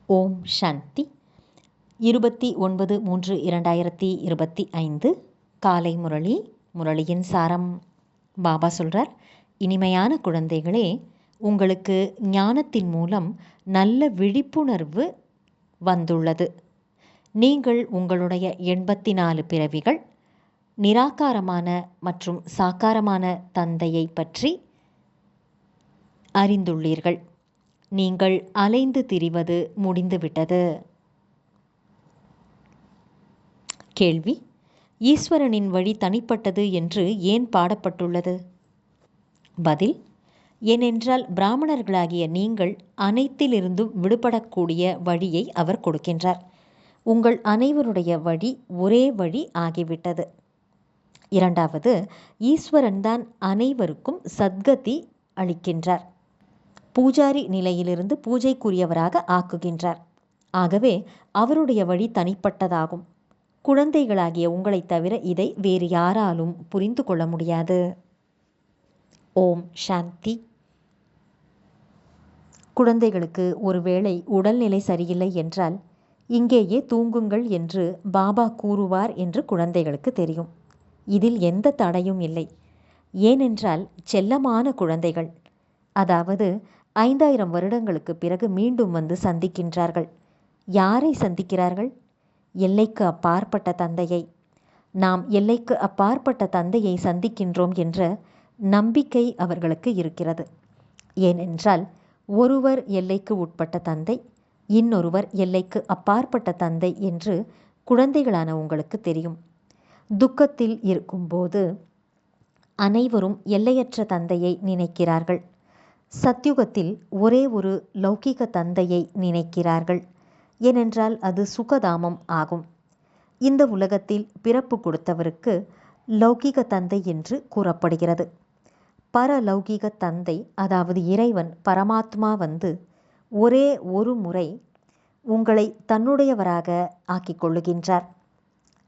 ஓம் சாந்தி. 29/3/2025 காலை முரளி. முரளியின் சாரம். பாபா சொல்கிறார், இனிமையான குழந்தைகளே, உங்களுக்கு ஞானத்தின் மூலம் நல்ல விழிப்புணர்வு வந்துள்ளது. நீங்கள் உங்களுடைய 84 பிறவிகள், நிராகாரமான மற்றும் சாக்காரமான தந்தையை பற்றி அறிந்துள்ளீர்கள். நீங்கள் அலைந்து திரிவது முடிந்துவிட்டது. கேள்வி: ஈஸ்வரனின் வழி தனிப்பட்டது என்று ஏன் பாடப்பட்டுள்ளது? பதில்: ஏனென்றால் பிராமணர்களாகிய நீங்கள் அனைத்திலிருந்தும் விடுபடக்கூடிய வழியை அவர் கொடுக்கின்றார். உங்கள் அனைவருடைய வழி ஒரே வழி ஆகிவிட்டது. இரண்டாவது, ஈஸ்வரன்தான் அனைவருக்கும் சத்கதி அளிக்கின்றார். பூஜாரி நிலையிலிருந்து பூஜைக்குரியவராக ஆக்குகின்றார். ஆகவே அவருடைய வழி தனிப்பட்டதாகும். குழந்தைகளாகிய உங்களைத் தவிர இதை வேறு யாராலும் புரிந்து கொள்ள முடியாது. ஓம் சாந்தி. குழந்தைகளுக்கு ஒருவேளை உடல்நிலை சரியில்லை என்றால் இங்கேயே தூங்குங்கள் என்று பாபா கூறுவார் என்று குழந்தைகளுக்கு தெரியும். இதில் எந்த தடையும் இல்லை. ஏனென்றால் செல்லமான குழந்தைகள், அதாவது 5000 வருடங்களுக்கு பிறகு மீண்டும் வந்து சந்திக்கின்றார்கள். யாரை சந்திக்கிறார்கள்? எல்லைக்கு அப்பாற்பட்ட தந்தையை. நாம் எல்லைக்கு அப்பாற்பட்ட தந்தையை சந்திக்கின்றோம் என்ற நம்பிக்கை அவர்களுக்கு இருக்கிறது. ஏனென்றால் ஒருவர் எல்லைக்கு உட்பட்ட தந்தை, இன்னொருவர் எல்லைக்கு அப்பாற்பட்ட தந்தை என்று குழந்தைகளான உங்களுக்கு தெரியும். துக்கத்தில் இருக்கும்போது அனைவரும் எல்லையற்ற தந்தையை நினைக்கிறார்கள். சத்யுகத்தில் ஒரே ஒரு லௌகிக தந்தையை நினைக்கிறார்கள். ஏனென்றால் அது சுகதாமம் ஆகும். இந்த உலகத்தில் பிறப்பு கொடுத்தவருக்கு லௌகிக தந்தை என்று கூறப்படுகிறது. பரலௌகிக தந்தை, அதாவது இறைவன் பரமாத்மா வந்து ஒரே ஒரு முறை உங்களை தன்னுடையவராக ஆக்கிக் கொள்ளுகின்றார்.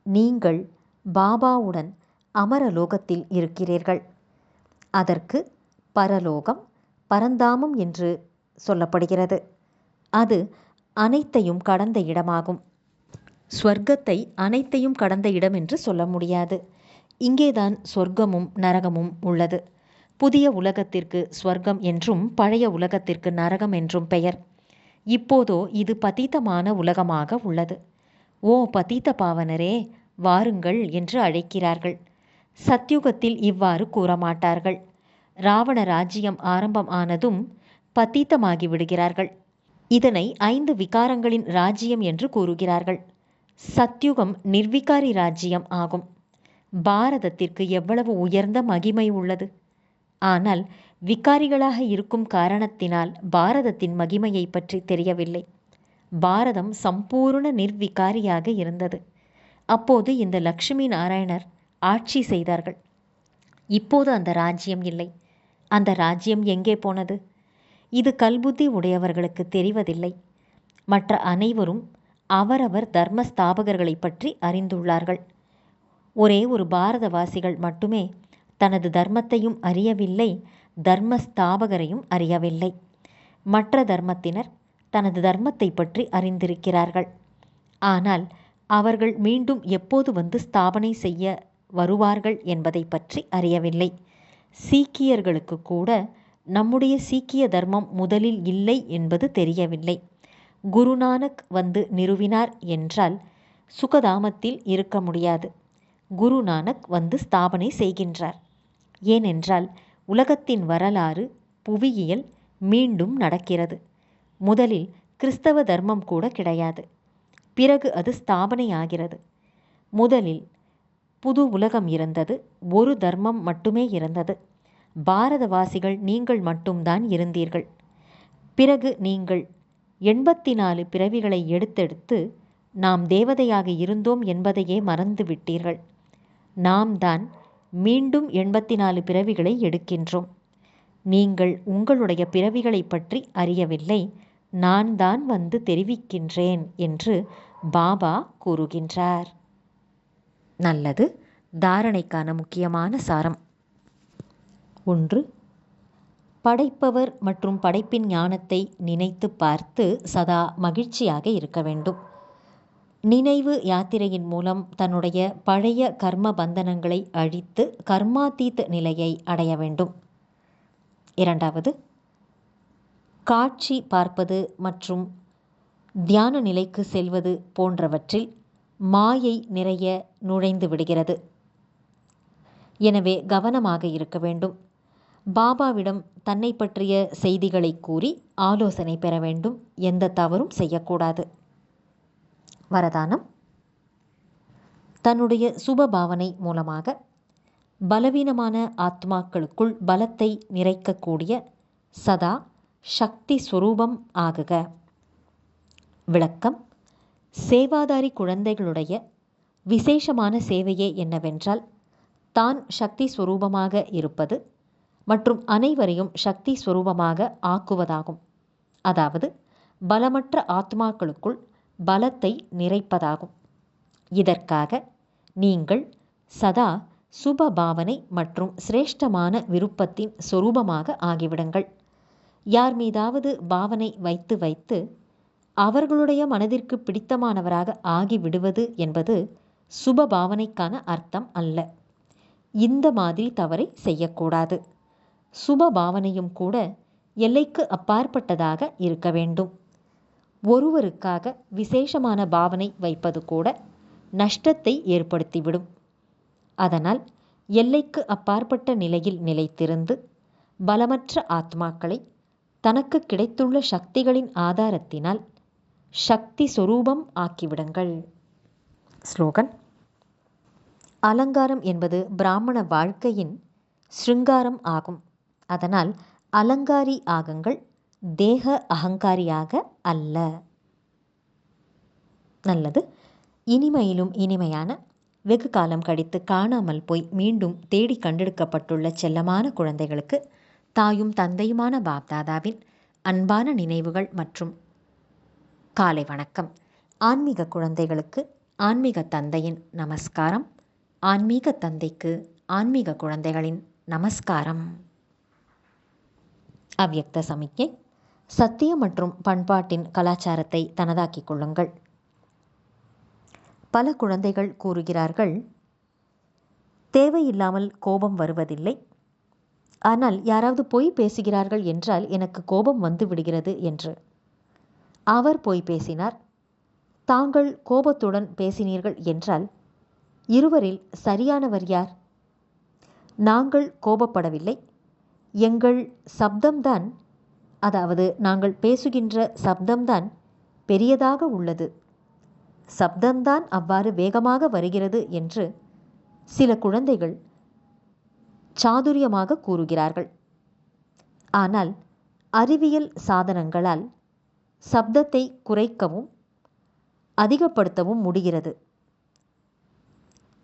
நீங்கள் பாபாவுடன் அமரலோகத்தில் இருக்கிறீர்கள். அதற்கு பரலோகம், பரந்தாமம் என்று சொல்லப்படுகிறது. அது அனைத்தையும் கடந்த இடமாகும். ஸ்வர்க்கத்தை அனைத்தையும் கடந்த இடம் என்று சொல்ல முடியாது. இங்கேதான் சொர்க்கமும் நரகமும் உள்ளது. புதிய உலகத்திற்கு ஸ்வர்க்கம் என்றும் பழைய உலகத்திற்கு நரகம் என்றும் பெயர். இப்போதோ இது பதீதமான உலகமாக உள்ளது. ஓ பதீத பாவனரே, வாருங்கள் என்று அழைக்கிறார்கள். சத்யுகத்தில் இவ்வாறு கூறமாட்டார்கள். ராவண ராஜ்யம் ஆரம்பம் ஆனதும் பதீதமாகி விடுகிறார்கள். இதனை 5 விகாரங்களின் ராஜ்யம் என்று கூறுகிறார்கள். சத்யுகம் நிர்விகாரி ராஜ்யம் ஆகும். பாரதத்திற்கு எவ்வளவு உயர்ந்த மகிமை உள்ளது! ஆனால் விகாரிகளாக இருக்கும் காரணத்தினால் பாரதத்தின் மகிமையை பற்றி தெரியவில்லை. பாரதம் சம்பூர்ண நிர்விகாரியாக இருந்தது. அப்போது இந்த லக்ஷ்மி நாராயணர் ஆட்சி செய்தார்கள். இப்போது அந்த ராஜ்யம் இல்லை. அந்த ராஜ்யம் எங்கே போனது? இது கல்புத்தி உடையவர்களுக்கு தெரிவதில்லை. மற்ற அனைவரும் அவரவர் தர்ம ஸ்தாபகர்களை பற்றி அறிந்துள்ளார்கள். ஒரே ஒரு பாரதவாசிகள் மட்டுமே தனது தர்மத்தையும் அறியவில்லை, தர்ம ஸ்தாபகரையும் அறியவில்லை. மற்ற தர்மத்தினர் தனது தர்மத்தை பற்றி அறிந்திருக்கிறார்கள். ஆனால் அவர்கள் மீண்டும் எப்போது வந்து ஸ்தாபனை செய்ய வருவார்கள் என்பதை பற்றி அறியவில்லை. சீக்கியர்களுக்கு கூட நம்முடைய சீக்கிய தர்மம் முதலில் இல்லை என்பது தெரியவில்லை. குருநானக் வந்து நிறுவினார் என்றால் சுகதாமத்தில் இருக்க முடியாது. குருநானக் வந்து ஸ்தாபனை செய்கின்றார். ஏனென்றால் உலகத்தின் வரலாறு, புவியியல் மீண்டும் நடக்கிறது. முதலில் கிறிஸ்தவ தர்மம் கூட கிடையாது. பிறகு அது ஸ்தாபனை ஆகிறது. முதலில் புது உலகம் இருந்தது. ஒரு தர்மம் மட்டுமே இருந்தது. பாரதவாசிகள் நீங்கள் மட்டும்தான் இருந்தீர்கள். பிறகு நீங்கள் 84 பிறவிகளை எடுத்தெடுத்து நாம் தேவதையாக இருந்தோம் என்பதையே மறந்துவிட்டீர்கள். நாம் தான் மீண்டும் 84 பிறவிகளை எடுக்கின்றோம். நீங்கள் உங்களுடைய பிறவிகளை பற்றி அறியவில்லை. நான் தான் வந்து தெரிவிக்கின்றேன் என்று பாபா கூறுகின்றார். நல்லது. தாரணைக்கான முக்கியமான சாரம். 1. படைப்பவர் மற்றும் படைப்பின் ஞானத்தை நினைத்து பார்த்து சதா மகிழ்ச்சியாக இருக்க வேண்டும். நினைவு யாத்திரையின் மூலம் தன்னுடைய பழைய கர்ம பந்தனங்களை அழித்து கர்மாதீத் நிலையை அடைய வேண்டும். 2வது, காட்சி பார்ப்பது மற்றும் தியான நிலைக்கு செல்வது போன்றவற்றில் மாயை நிறைய நுழைந்து விடுகிறது. எனவே கவனமாக இருக்க வேண்டும். பாபாவிடம் தன்னை பற்றிய செய்திகளை கூறி ஆலோசனை பெற வேண்டும். எந்த தவறும் செய்யக்கூடாது. வரதானம்: தன்னுடைய சுப பாவனை மூலமாக பலவீனமான ஆத்மாக்களுக்குள் பலத்தை நிறைக்கக்கூடிய சதா சக்தி ஸ்வரூபம் ஆகுக. விளக்கம்: சேவாதாரி குழந்தைகளுடைய விசேஷமான சேவையே என்னவென்றால் தான் சக்தி ஸ்வரூபமாக இருப்பது மற்றும் அனைவரையும் சக்தி ஸ்வரூபமாக ஆக்குவதாகும். அதாவது பலமற்ற ஆத்மாக்களுக்குள் பலத்தை நிறைப்பதாகும். இதற்காக நீங்கள் சதா சுப பாவனை மற்றும் சிரேஷ்டமான விருப்பத்தின் சொரூபமாக ஆகிவிடுங்கள். யார் மீதாவது பாவனை வைத்து வைத்து அவர்களுடைய மனதிற்கு பிடித்தமானவராக ஆகிவிடுவது என்பது சுப பாவனைக்கான அர்த்தம் அல்ல. இந்த மாதிரி தவறை செய்யக்கூடாது. சுப பாவனையும் கூட எல்லைக்கு அப்பாற்பட்டதாக இருக்க வேண்டும். ஒருவருக்காக விசேஷமான பாவனை வைப்பது கூட நஷ்டத்தை ஏற்படுத்திவிடும். அதனால் எல்லைக்கு அப்பாற்பட்ட நிலையில் நிலைத்திருந்து பலமற்ற ஆத்மாக்களை தனக்கு கிடைத்துள்ள சக்திகளின் ஆதாரத்தினால் சக்தி சொரூபம் ஆக்கிவிடுங்கள். ஸ்லோகன்: அலங்காரம் என்பது பிராமண வாழ்க்கையின் ஸ்ருங்காரம் ஆகும். அதனால் அலங்காரி ஆகுங்கள், தேக அகங்காரியாக அல்ல. நல்லது. இனிமையிலும் இனிமையான, வெகு காலம் கழித்து காணாமல் போய் மீண்டும் தேடி கண்டெடுக்கப்பட்டுள்ள செல்லமான குழந்தைகளுக்கு தாயும் தந்தையுமான பாப்தாதாவின் அன்பான நினைவுகள் மற்றும் காலை வணக்கம். ஆன்மீக குழந்தைகளுக்கு ஆன்மீக தந்தையின் நமஸ்காரம். ஆன்மீக தந்தைக்கு ஆன்மீக குழந்தைகளின் நமஸ்காரம். அவ்யக்த சமிக்ஞை: சத்தியம் மற்றும் பண்பாட்டின் கலாச்சாரத்தை தனதாக்கிக் கொள்ளுங்கள். பல குழந்தைகள் கூறுகிறார்கள், தேவையில்லாமல் கோபம் வருவதில்லை. ஆனால் யாராவது பொய் பேசுகிறார்கள் என்றால் எனக்கு கோபம் வந்து விடுகிறது என்று. அவர் பொய் பேசினார், தாங்கள் கோபத்துடன் பேசினீர்கள் என்றால் இருவரில் சரியானவர் யார்? நாங்கள் கோபப்படவில்லை. எங்கள் சப்தம்தான், அதாவது நாங்கள் பேசுகின்ற சப்தம்தான் பெரியதாக உள்ளது. சப்தம்தான் அவ்வாறு வேகமாக வருகிறது என்று சில குழந்தைகள் சாதுரியமாக கூறுகிறார்கள். ஆனால் அறிவியல் சாதனங்களால் சப்தத்தை குறைக்கவும் அதிகப்படுத்தவும் முடிகிறது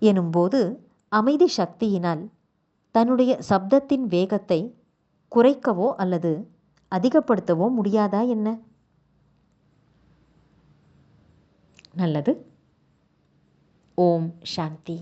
எனும்போது அமைதி சக்தியினால் தன்னுடைய சப்தத்தின் வேகத்தை குறைக்கவோ அல்லது அதிகப்படுத்தவோ முடியாதா என்ன? நல்லது. ஓம் சாந்தி.